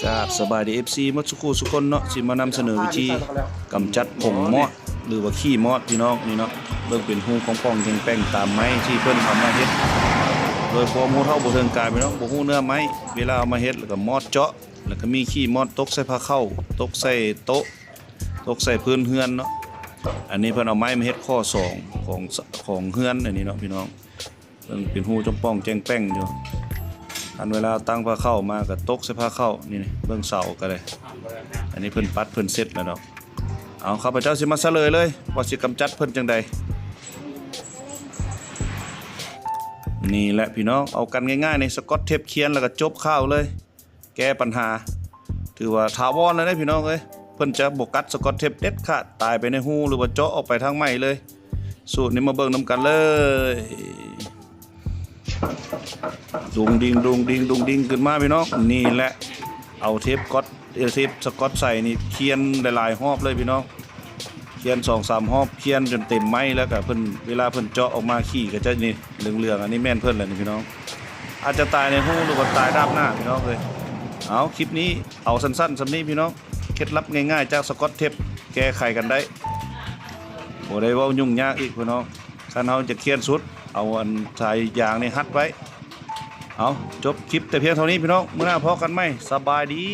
ครับสบายดี FC มดสุขุสุคนเนาะสิมานำเสนอวิธีกำจัดผงมอดหรือว่าขี้มอดพี่น้องนี่เนาะเบิ่งเป็นหูของป่องแป้งตามไม้ที่เพิ่นทำมาเฮ็ดโดยความรู้เท่าบ่ถึงกายพี่น้องบ่ฮู้เนื้อไม้เวลาเอามาเฮ็ดแล้วก็มอดเจาะแล้วก็มีขี้มอดตกใส่ผ้าเข้าตกใส่โต๊ะตกใส่พื้นเฮือนเนาะอันนี้เพิ่นเอาไม้มาเฮ็ดข้อ2ของเฮือนอันนี้เนาะพี่น้องเบิ่งเป็นหูจมป่องแป้งอยู่อันเวลาตั้งผ้าเข้ามาก็ตกใส่ผ้าเข้านี่เบื้องเสาก็เลยอันนี้เพิ่นปัดเพิ่นเสร็จแล้วดอกเอาข้าพเจ้าสิมาเฉลยเลยว่าสิกำจัดเพิ่นจังใดนี่แหละพี่น้องเอากันง่ายๆในสกอตเทปเขียนแล้วก็จบข้าวเลยแก้ปัญหาถือว่าถาวรเลยนะพี่น้องเอ้ยเพิ่นจะบกัดสกอตเทปเด็ดขาดตายไปในหูหรือว่าเจาะออกไปทางใหม่เลยสูตรนี้มาเบิ่งนำกันเลยดุงดิงขึ้นมาพี่น้องนี่แหละเอาเทปสกอตใส่นี่เคียนหลายๆรอบเลยพี่น้องเคียน 2-3 รอบเคียนจนเต็มไม้แล้วก็เพิ่นเวลาเพิ่นเจาะออกมาขี้ก็จะนี่เหลืองๆอันนี้แม่นเพิ่นแหละนี่พี่น้องอาจจะตายในหูหรือว่าตายด้านหน้าพี่น้องเลยเอาคลิปนี้เอาสั้นๆสำนี้พี่น้องเคล็ดลับง่ายๆจากสกอตเทปแก้ไขกันได้บ่ได้เว้ายุ่งยากอีกพี่น้องคันเฮาจะเคียนสุดเอาอันสายยางนี่ฮัดไว้เอาจบคลิปแต่เพียงเท่านี้พี่น้องเมื่อหน้าพอกันไหมสบายดี